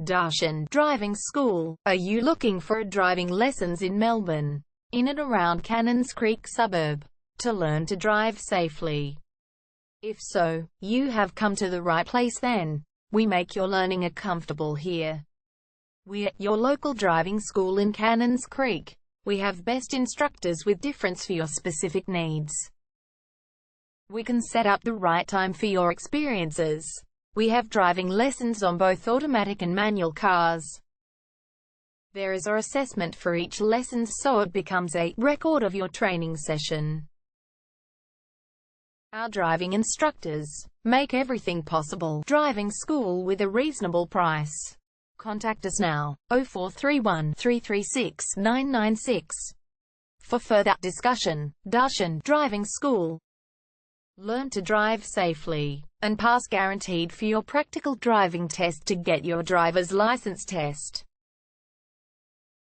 Darshan Driving School. Are you looking for driving lessons in Melbourne, in and around Cannons Creek suburb, to learn to drive safely? If so, you have come to the right place then. We make your learning comfortable here. We're your local driving school in Cannons Creek. We have best instructors with difference for your specific needs. We can set up the right time for your experiences. We have driving lessons on both automatic and manual cars. There is an assessment for each lesson, so it becomes a record of your training session. Our driving instructors make everything possible. Driving school with a reasonable price. Contact us now, 0431 336 996. For further discussion. Darshan Driving School. Learn to drive safely and pass guaranteed for your practical driving test to get your driver's license test.